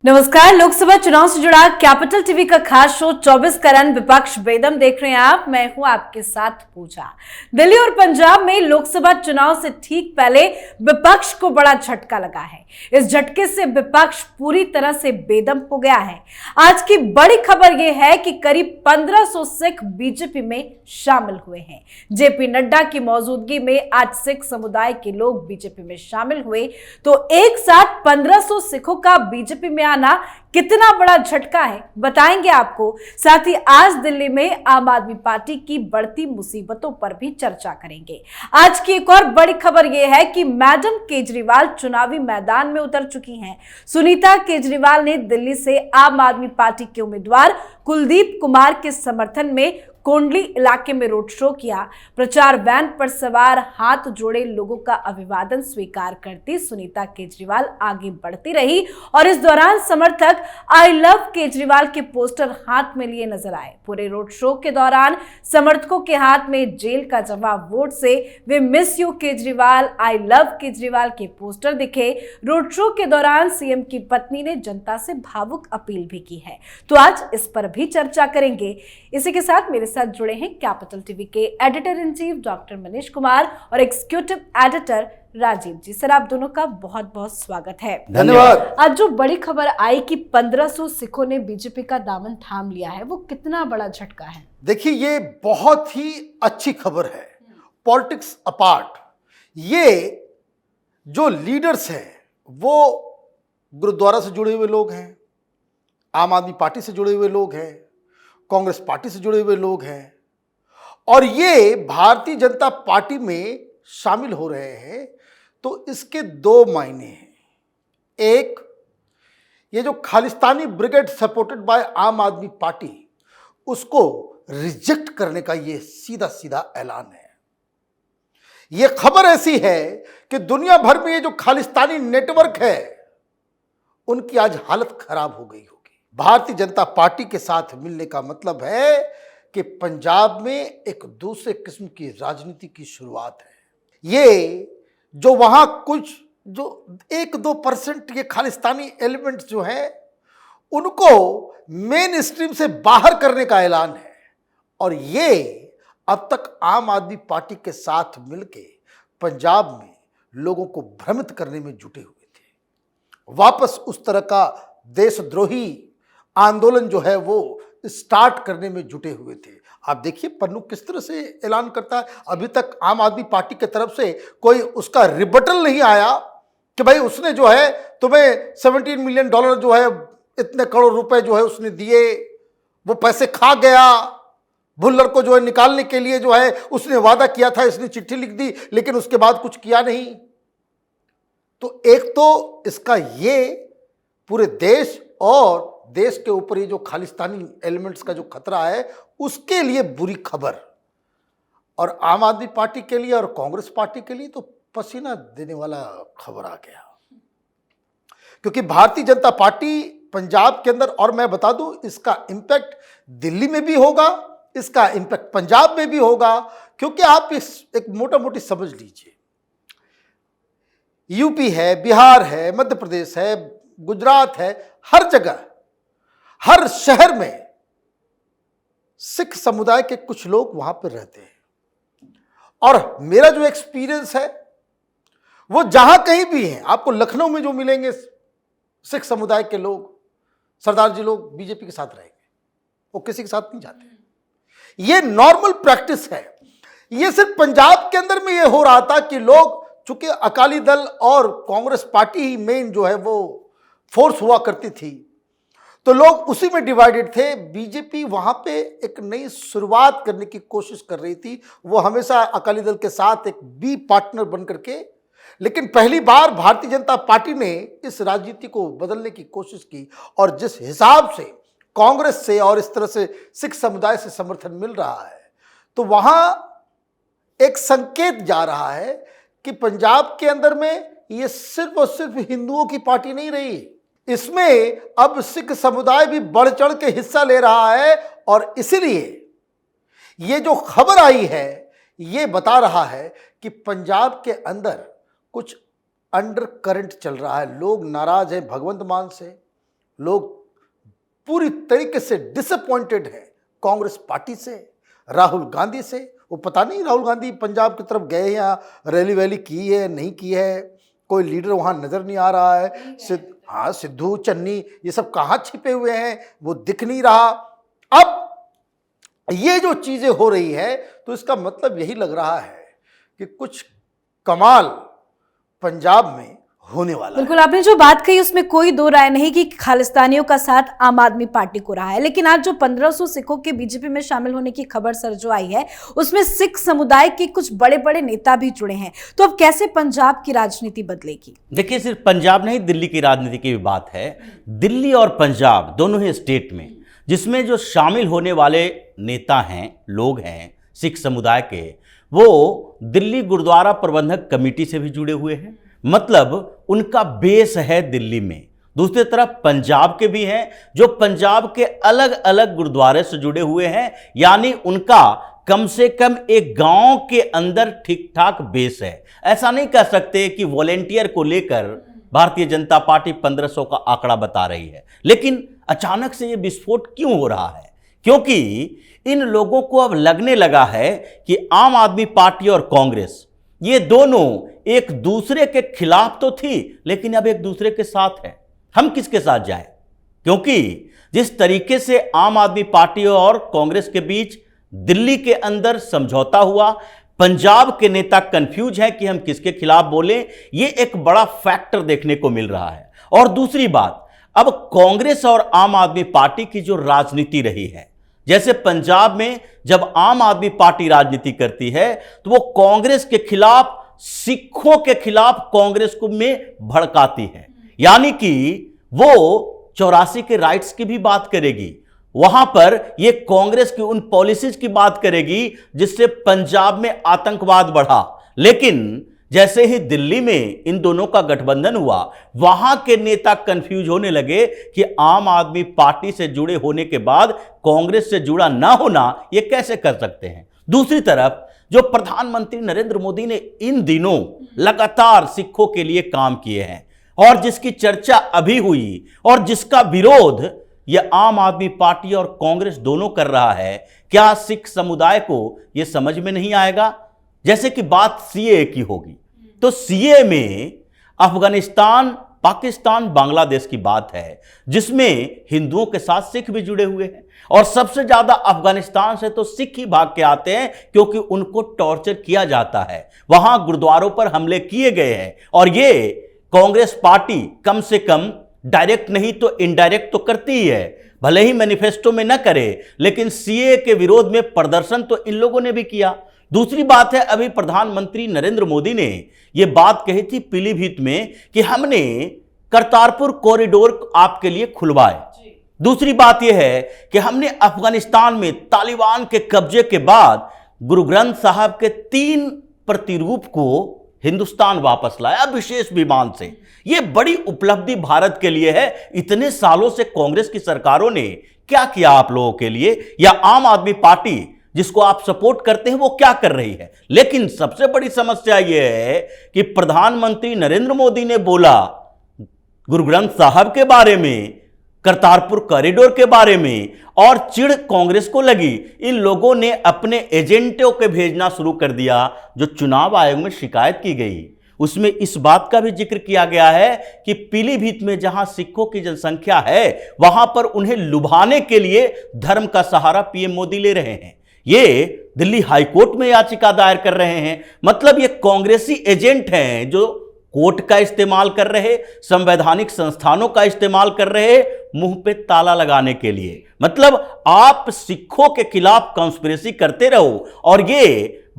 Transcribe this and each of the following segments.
नमस्कार। लोकसभा चुनाव से जुड़ा कैपिटल टीवी का खास शो 24 करन विपक्ष बेदम देख रहे हैं आप। मैं हूं आपके साथ पूजा। दिल्ली और पंजाब में लोकसभा चुनाव से ठीक पहले विपक्ष को बड़ा झटका लगा है। इस झटके से विपक्ष पूरी तरह से बेदम हो गया है। आज की बड़ी खबर यह है कि करीब 1500 सिख बीजेपी में शामिल हुए हैं। जेपी नड्डा की मौजूदगी में आज सिख समुदाय के लोग बीजेपी में शामिल हुए, तो एक साथ 1500 सिखों का बीजेपी में आना कितना बड़ा झटका है, बताएंगे आपको। साथ ही आज दिल्ली में आम आदमी पार्टी की बढ़ती मुसीबतों पर भी चर्चा करेंगे। आज की एक और बड़ी खबर यह है कि मैडम केजरीवाल चुनावी मैदान में उतर चुकी हैं। सुनीता केजरीवाल ने दिल्ली से आम आदमी पार्टी के उम्मीदवार कुलदीप कुमार के समर्थन में कोंडली इलाके में रोड शो किया। प्रचार वैन पर सवार हाथ जोड़े लोगों का अभिवादन स्वीकार करती सुनीता केजरीवाल आगे बढ़ती रही और इस दौरान समर्थक आई लव केजरीवाल के पोस्टर हाथ में लिए नजर आए। पूरे रोड शो के दौरान समर्थकों के हाथ में जेल का जवाब वोट से we miss you Kejriwal, I love Kejriwal के पोस्टर दिखे। रोड शो के दौरान सीएम की पत्नी ने जनता से भावुक अपील भी की है, तो आज इस पर भी चर्चा करेंगे। इसी के साथ मेरे साथ जुड़े हैं कैपिटल टीवी के editor in chief doctor Manish Kumar और एग्जीक्यूटिव एडिटर राजीव जी। सर, आप दोनों का बहुत बहुत स्वागत है। धन्यवाद। आज जो बड़ी खबर आई कि 1500 सिखों ने बीजेपी का दामन थाम लिया है, वो कितना बड़ा झटका है? देखिए, ये बहुत ही अच्छी खबर है। पॉलिटिक्स अपार्ट, ये जो लीडर्स हैं वो गुरुद्वारा से जुड़े हुए लोग हैं, आम आदमी पार्टी से जुड़े हुए लोग हैं, कांग्रेस पार्टी से जुड़े हुए लोग हैं और ये भारतीय जनता पार्टी में शामिल हो रहे हैं। तो इसके दो मायने हैं। एक, ये जो खालिस्तानी ब्रिगेड सपोर्टेड बाय आम आदमी पार्टी, उसको रिजेक्ट करने का ये सीधा सीधा ऐलान है। ये खबर ऐसी है कि दुनिया भर में ये जो खालिस्तानी नेटवर्क है उनकी आज हालत खराब हो गई होगी। भारतीय जनता पार्टी के साथ मिलने का मतलब है कि पंजाब में एक दूसरे किस्म की राजनीति की शुरुआत है। ये जो वहां कुछ जो 1-2% ये खालिस्तानी एलिमेंट्स जो हैं उनको मेन स्ट्रीम से बाहर करने का ऐलान है और ये अब तक आम आदमी पार्टी के साथ मिलके पंजाब में लोगों को भ्रमित करने में जुटे हुए थे। वापस उस तरह का देशद्रोही आंदोलन जो है वो स्टार्ट करने में जुटे हुए थे। आप देखिए पन्नू किस तरह से ऐलान करता है। अभी तक आम आदमी पार्टी की तरफ से कोई उसका रिबटल नहीं आया कि भाई उसने जो है तुम्हें $17 मिलियन जो है, इतने करोड़ रुपए जो है उसने दिए, वो पैसे खा गया। भुल्लर को जो है निकालने के लिए जो है उसने वादा किया था, इसने चिट्ठी लिख दी लेकिन उसके बाद कुछ किया नहीं। तो एक तो इसका ये पूरे देश और देश के ऊपर ये जो खालिस्तानी एलिमेंट्स का जो खतरा है उसके लिए बुरी खबर, और आम आदमी पार्टी के लिए और कांग्रेस पार्टी के लिए तो पसीना देने वाला खबर आ गया। क्योंकि भारतीय जनता पार्टी पंजाब के अंदर, और मैं बता दूं इसका इंपैक्ट दिल्ली में भी होगा, इसका इंपैक्ट पंजाब में भी होगा। क्योंकि आप इस एक मोटा मोटी समझ लीजिए, यूपी है, बिहार है, मध्य प्रदेश है, गुजरात है, हर जगह हर शहर में सिख समुदाय के कुछ लोग वहां पर रहते हैं। और मेरा जो एक्सपीरियंस है वो जहां कहीं भी है, आपको लखनऊ में जो मिलेंगे सिख समुदाय के लोग, सरदार जी लोग बीजेपी के साथ रहेंगे, वो किसी के साथ नहीं जाते। ये नॉर्मल प्रैक्टिस है। ये सिर्फ पंजाब के अंदर में ये हो रहा था कि लोग, चूंकि अकाली दल और कांग्रेस पार्टी ही मेन जो है वो फोर्स हुआ करती थी, तो लोग उसी में डिवाइडेड थे। बीजेपी वहां पे एक नई शुरुआत करने की कोशिश कर रही थी। वो हमेशा अकाली दल के साथ एक बी पार्टनर बन करके, लेकिन पहली बार भारतीय जनता पार्टी ने इस राजनीति को बदलने की कोशिश की और जिस हिसाब से कांग्रेस से और इस तरह से सिख समुदाय से समर्थन मिल रहा है, तो वहां एक संकेत जा रहा है कि पंजाब के अंदर में ये सिर्फ और सिर्फ हिंदुओं की पार्टी नहीं रही, इसमें अब सिख समुदाय भी बढ़ चढ़ के हिस्सा ले रहा है। और इसीलिए ये जो खबर आई है ये बता रहा है कि पंजाब के अंदर कुछ अंडर करंट चल रहा है। लोग नाराज हैं भगवंत मान से, लोग पूरी तरीके से डिसअपॉइंटेड हैं कांग्रेस पार्टी से, राहुल गांधी से। वो पता नहीं राहुल गांधी पंजाब की तरफ गए या रैली वैली की है नहीं की है, कोई लीडर वहाँ नज़र नहीं आ रहा है। हाँ, सिद्धू चन्नी ये सब कहाँ छिपे हुए हैं, वो दिख नहीं रहा। अब ये जो चीज़ें हो रही है तो इसका मतलब यही लग रहा है कि कुछ कमाल पंजाब में होने वाला है। बिल्कुल, आपने जो बात कही उसमें कोई दो राय नहीं कि खालिस्तानियों का साथ आम आदमी पार्टी को रहा है, लेकिन आज जो 1500 सिखों के बीजेपी में शामिल होने की खबर सर जो आई है उसमें सिख समुदाय के कुछ बड़े बड़े नेता भी जुड़े हैं। तो अब कैसे पंजाब की राजनीति बदलेगी? देखिए, सिर्फ पंजाब नहीं, दिल्ली की राजनीति की भी बात है। दिल्ली और पंजाब दोनों ही स्टेट में जिसमें जो शामिल होने वाले नेता हैं, लोग हैं सिख समुदाय के, वो दिल्ली गुरुद्वारा प्रबंधक कमेटी से भी जुड़े हुए हैं। मतलब उनका बेस है दिल्ली में। दूसरी तरफ पंजाब के भी हैं जो पंजाब के अलग अलग गुरुद्वारे से जुड़े हुए हैं, यानी उनका कम से कम एक गांव के अंदर ठीक ठाक बेस है। ऐसा नहीं कह सकते कि वॉलेंटियर को लेकर भारतीय जनता पार्टी 1500 का आंकड़ा बता रही है। लेकिन अचानक से ये विस्फोट क्यों हो रहा है? क्योंकि इन लोगों को अब लगने लगा है कि आम आदमी पार्टी और कांग्रेस ये दोनों एक दूसरे के खिलाफ तो थी, लेकिन अब एक दूसरे के साथ है। हम किसके साथ जाएं? क्योंकि जिस तरीके से आम आदमी पार्टी और कांग्रेस के बीच दिल्ली के अंदर समझौता हुआ, पंजाब के नेता कंफ्यूज हैं कि हम किसके खिलाफ बोलें। ये एक बड़ा फैक्टर देखने को मिल रहा है। और दूसरी बात, अब कांग्रेस और आम आदमी पार्टी की जो राजनीति रही है, जैसे पंजाब में जब आम आदमी पार्टी राजनीति करती है तो वो कांग्रेस के खिलाफ, सिखों के खिलाफ कांग्रेस को में भड़काती है। यानी कि वो 84 के राइट्स की भी बात करेगी, वहां पर ये कांग्रेस की उन पॉलिसीज की बात करेगी जिससे पंजाब में आतंकवाद बढ़ा। लेकिन जैसे ही दिल्ली में इन दोनों का गठबंधन हुआ, वहां के नेता कंफ्यूज होने लगे कि आम आदमी पार्टी से जुड़े होने के बाद कांग्रेस से जुड़ा ना होना ये कैसे कर सकते हैं। दूसरी तरफ जो प्रधानमंत्री नरेंद्र मोदी ने इन दिनों लगातार सिखों के लिए काम किए हैं और जिसकी चर्चा अभी हुई और जिसका विरोध यह आम आदमी पार्टी और कांग्रेस दोनों कर रहा है, क्या सिख समुदाय को यह समझ में नहीं आएगा? जैसे कि बात सीए की होगी तो सीए में अफगानिस्तान, पाकिस्तान, बांग्लादेश की बात है जिसमें हिंदुओं के साथ सिख भी जुड़े हुए हैं। और सबसे ज्यादा अफगानिस्तान से तो सिख ही भाग के आते हैं क्योंकि उनको टॉर्चर किया जाता है, वहां गुरुद्वारों पर हमले किए गए हैं। और ये कांग्रेस पार्टी कम से कम डायरेक्ट नहीं तो इनडायरेक्ट तो करती ही है, भले ही मैनिफेस्टो में न करे, लेकिन सीए के विरोध में प्रदर्शन तो इन लोगों ने भी किया। दूसरी बात है, अभी प्रधानमंत्री नरेंद्र मोदी ने यह बात कही थी पीलीभीत में कि हमने करतारपुर कॉरिडोर आपके लिए खुलवाए। दूसरी बात यह है कि हमने अफगानिस्तान में तालिबान के कब्जे के बाद गुरु ग्रंथ साहब के 3 प्रतिरूप को हिंदुस्तान वापस लाया विशेष विमान से। यह बड़ी उपलब्धि भारत के लिए है। इतने सालों से कांग्रेस की सरकारों ने क्या किया आप लोगों के लिए, या आम आदमी पार्टी जिसको आप सपोर्ट करते हैं वो क्या कर रही है? लेकिन सबसे बड़ी समस्या यह है कि प्रधानमंत्री नरेंद्र मोदी ने बोला गुरु ग्रंथ साहब के बारे में, करतारपुर कॉरिडोर के बारे में, और चिढ़ कांग्रेस को लगी। इन लोगों ने अपने एजेंटों के भेजना शुरू कर दिया। जो चुनाव आयोग में शिकायत की गई उसमें इस बात का भी जिक्र किया गया है कि पीलीभीत में जहां सिखों की जनसंख्या है वहां पर उन्हें लुभाने के लिए धर्म का सहारा पीएम मोदी ले रहे हैं। ये दिल्ली हाईकोर्ट में याचिका दायर कर रहे हैं। मतलब ये कांग्रेसी एजेंट हैं जो कोर्ट का इस्तेमाल कर रहे, संवैधानिक संस्थानों का इस्तेमाल कर रहे मुंह पे ताला लगाने के लिए। मतलब आप सिखों के खिलाफ कॉन्स्पिरेसी करते रहो और ये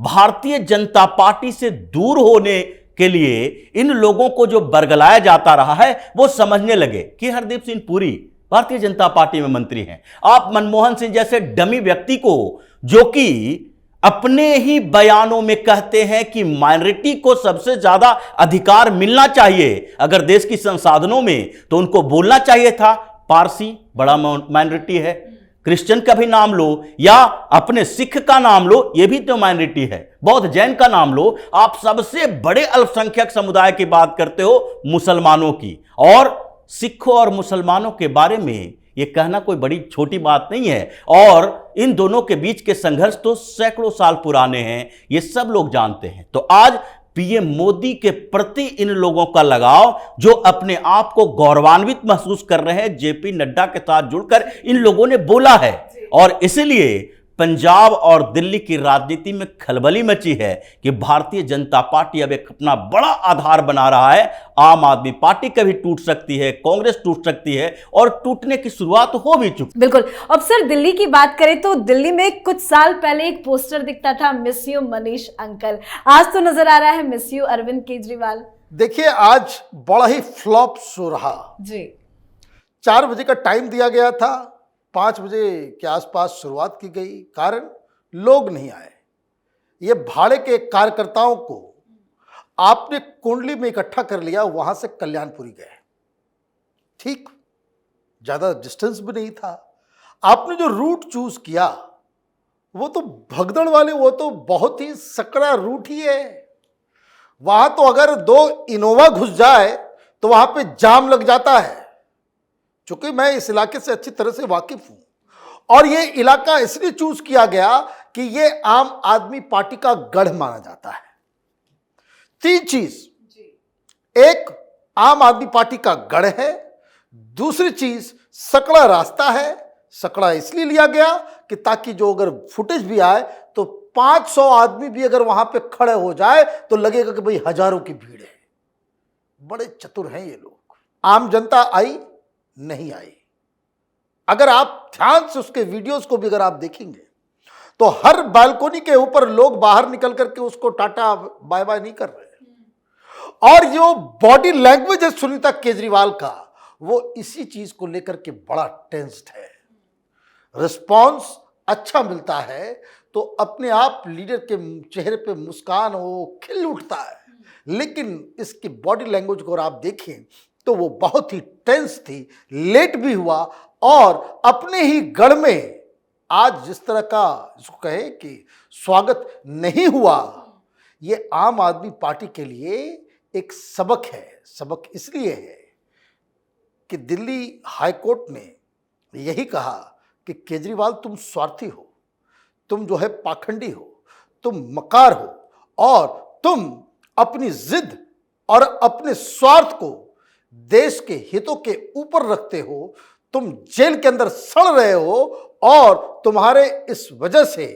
भारतीय जनता पार्टी से दूर होने के लिए इन लोगों को जो बरगलाया जाता रहा है वो समझने लगे कि हरदीप सिंह पुरी भारतीय जनता पार्टी में मंत्री हैं। आप मनमोहन सिंह जैसे डमी व्यक्ति को, जो कि अपने ही बयानों में कहते हैं कि माइनॉरिटी को सबसे ज्यादा अधिकार मिलना चाहिए अगर देश की संसाधनों में, तो उनको बोलना चाहिए था पारसी बड़ा माइनॉरिटी है, क्रिश्चियन का भी नाम लो या अपने सिख का नाम लो, यह भी तो माइनॉरिटी है, बौद्ध जैन का नाम लो, आप सबसे बड़े अल्पसंख्यक समुदाय की बात करते हो मुसलमानों की, और सिखों और मुसलमानों के बारे में ये कहना कोई बड़ी छोटी बात नहीं है। और इन दोनों के बीच के संघर्ष तो सैकड़ों साल पुराने हैं, ये सब लोग जानते हैं। तो आज पीएम मोदी के प्रति इन लोगों का लगाव, जो अपने आप को गौरवान्वित महसूस कर रहे हैं जेपी नड्डा के साथ जुड़कर, इन लोगों ने बोला है। और इसलिए पंजाब और दिल्ली की राजनीति में खलबली मची है कि भारतीय जनता पार्टी अब एक अपना बड़ा आधार बना रहा है। आम आदमी पार्टी कभी टूट सकती है, कांग्रेस टूट सकती है, और टूटने की शुरुआत हो भी चुकी। बिल्कुल। अब सर दिल्ली की बात करें तो दिल्ली में कुछ साल पहले एक पोस्टर दिखता था, मिस यू मनीष अंकल। आज तो नजर आ रहा है मिस यू अरविंद केजरीवाल। देखिए, आज बड़ा ही फ्लॉप शो रहा जी। 4 बजे का टाइम दिया गया था, 5 बजे के आसपास शुरुआत की गई, कारण लोग नहीं आए। ये भाड़े के कार्यकर्ताओं को आपने कुंडली में इकट्ठा कर लिया, वहां से कल्याणपुरी गए। ठीक, ज्यादा डिस्टेंस भी नहीं था। आपने जो रूट चूज किया वो तो भगदड़ वाले, वो तो बहुत ही सकरा रूट ही है। वहां तो अगर 2 इनोवा घुस जाए तो वहां पे जाम लग जाता है। चूंकि मैं इस इलाके से अच्छी तरह से वाकिफ हूं, और ये इलाका इसलिए चूज किया गया कि ये आम आदमी पार्टी का गढ़ माना जाता है। 3 चीज, एक आम आदमी पार्टी का गढ़ है, दूसरी चीज सकड़ा रास्ता है। सकड़ा इसलिए लिया गया कि ताकि जो अगर फुटेज भी आए तो 500 आदमी भी अगर वहां पे खड़े हो जाए तो लगेगा कि भाई हजारों की भीड़ है। बड़े चतुर हैं ये लोग। आम जनता आई नहीं आई। अगर आप ध्यान से उसके वीडियोस को भी अगर आप देखेंगे तो हर बालकोनी के ऊपर लोग बाहर निकल करके उसको टाटा बाय बाय नहीं कर रहे। और जो बॉडी लैंग्वेज है सुनीता केजरीवाल का, वो इसी चीज को लेकर के बड़ा टेंस्ड है। रिस्पॉन्स अच्छा मिलता है तो अपने आप लीडर के चेहरे पे मुस्कान हो खिल उठता है, लेकिन इसकी बॉडी लैंग्वेज को अगर आप देखें तो वो बहुत ही टेंस थी, लेट भी हुआ, और अपने ही गढ़ में आज जिस तरह का इसको कहे कि स्वागत नहीं हुआ, ये आम आदमी पार्टी के लिए एक सबक है। सबक इसलिए है कि दिल्ली हाईकोर्ट ने यही कहा कि केजरीवाल तुम स्वार्थी हो, तुम जो है पाखंडी हो, तुम मकार हो, और तुम अपनी जिद और अपने स्वार्थ को देश के हितों के ऊपर रखते हो। तुम जेल के अंदर सड़ रहे हो, और तुम्हारे इस वजह से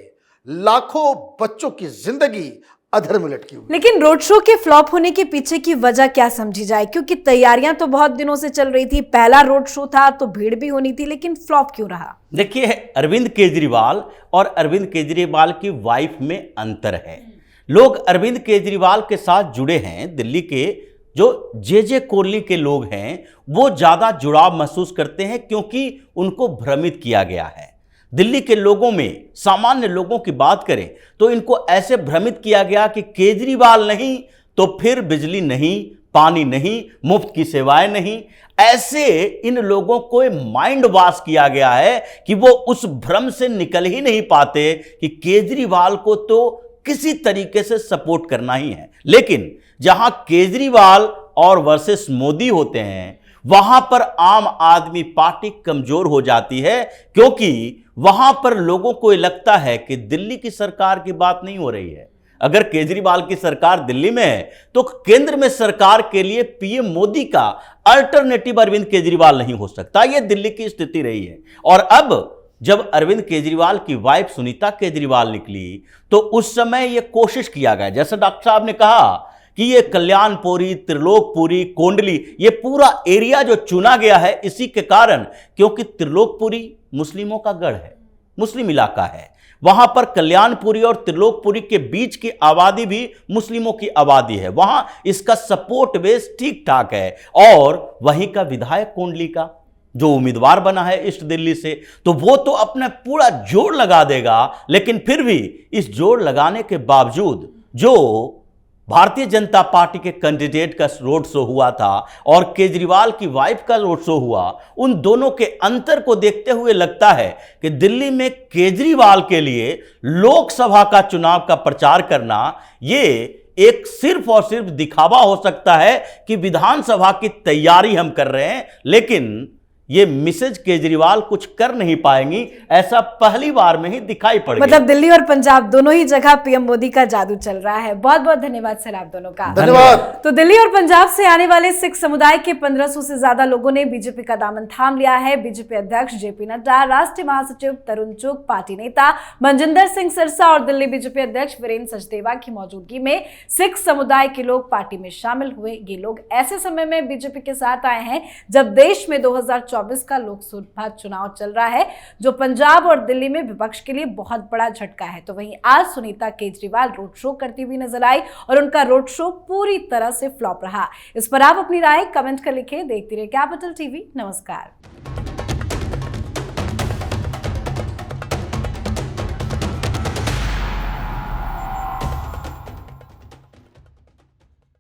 लाखों बच्चों की जिंदगी अधर में लटकी हुई। लेकिन रोड शो के फ्लॉप होने के पीछे की वजह क्या समझी जाए? क्योंकि तैयारियां तो बहुत दिनों से चल रही थी, पहला रोड शो था तो भीड़ भी होनी थी, लेकिन फ्लॉप क्यों रहा? देखिए, अरविंद केजरीवाल और अरविंद केजरीवाल की वाइफ में अंतर है। लोग अरविंद केजरीवाल के साथ जुड़े हैं। दिल्ली के जो जे कॉलोनी के लोग हैं वो ज़्यादा जुड़ाव महसूस करते हैं, क्योंकि उनको भ्रमित किया गया है। दिल्ली के लोगों में, सामान्य लोगों की बात करें तो इनको ऐसे भ्रमित किया गया कि केजरीवाल नहीं तो फिर बिजली नहीं, पानी नहीं, मुफ्त की सेवाएं नहीं। ऐसे इन लोगों को माइंड वॉश किया गया है कि वो उस भ्रम से निकल ही नहीं पाते कि केजरीवाल को तो किसी तरीके से सपोर्ट करना ही है। लेकिन जहां केजरीवाल और वर्सेस मोदी होते हैं, वहां पर आम आदमी पार्टी कमजोर हो जाती है, क्योंकि वहां पर लोगों को लगता है कि दिल्ली की सरकार की बात नहीं हो रही है। अगर केजरीवाल की सरकार दिल्ली में है तो केंद्र में सरकार के लिए पीएम मोदी का अल्टरनेटिव अरविंद केजरीवाल नहीं हो सकता। यह दिल्ली की स्थिति रही है। और अब जब अरविंद केजरीवाल की वाइफ सुनीता केजरीवाल निकली तो उस समय यह कोशिश किया गया, जैसे डॉक्टर साहब ने कहा कि ये कल्याणपुरी, त्रिलोकपुरी, कोंडली, ये पूरा एरिया जो चुना गया है इसी के कारण, क्योंकि त्रिलोकपुरी मुस्लिमों का गढ़ है, मुस्लिम इलाका है। वहां पर कल्याणपुरी और त्रिलोकपुरी के बीच की आबादी भी मुस्लिमों की आबादी है। वहां इसका सपोर्ट बेस ठीक ठाक है। और वहीं का विधायक कोंडली का जो उम्मीदवार बना है ईस्ट दिल्ली से, तो वो तो अपना पूरा जोर लगा देगा। लेकिन फिर भी इस जोर लगाने के बावजूद जो भारतीय जनता पार्टी के कैंडिडेट का रोड शो हुआ था और केजरीवाल की वाइफ का रोड शो हुआ, उन दोनों के अंतर को देखते हुए लगता है कि दिल्ली में केजरीवाल के लिए लोकसभा का चुनाव का प्रचार करना ये एक सिर्फ और सिर्फ दिखावा हो सकता है कि विधानसभा की तैयारी हम कर रहे हैं, लेकिन ये मिसेज केजरीवाल कुछ कर नहीं पाएंगी, ऐसा पहली बार में ही दिखाई पड़ गया। मतलब दिल्ली और पंजाब दोनों ही जगह पीएम मोदी का जादू चल रहा है। बहुत बहुत धन्यवाद सर आप दोनों का। धन्यवाद। तो दिल्ली और पंजाब से आने वाले सिख समुदाय के 1500 से ज्यादा लोगों ने बीजेपी का दामन थाम लिया है। बीजेपी अध्यक्ष जेपी नड्डा, राष्ट्रीय महासचिव तरुण चुग, पार्टी नेता मनजिंदर सिंह सिरसा और दिल्ली बीजेपी अध्यक्ष वीरेंद्र सचदेवा की मौजूदगी में सिख समुदाय के लोग पार्टी में शामिल हुए। ये लोग ऐसे समय में बीजेपी के साथ आए हैं जब देश में 2024 का लोकसभा चुनाव चल रहा है, जो पंजाब और दिल्ली में विपक्ष के लिए बहुत बड़ा झटका है। तो वहीं आज सुनीता केजरीवाल रोड शो करती हुई नजर आई और उनका रोड शो पूरी तरह से फ्लॉप रहा। इस पर आप अपनी राय कमेंट कर लिखें। देखते रहिए कैपिटल टीवी। नमस्कार।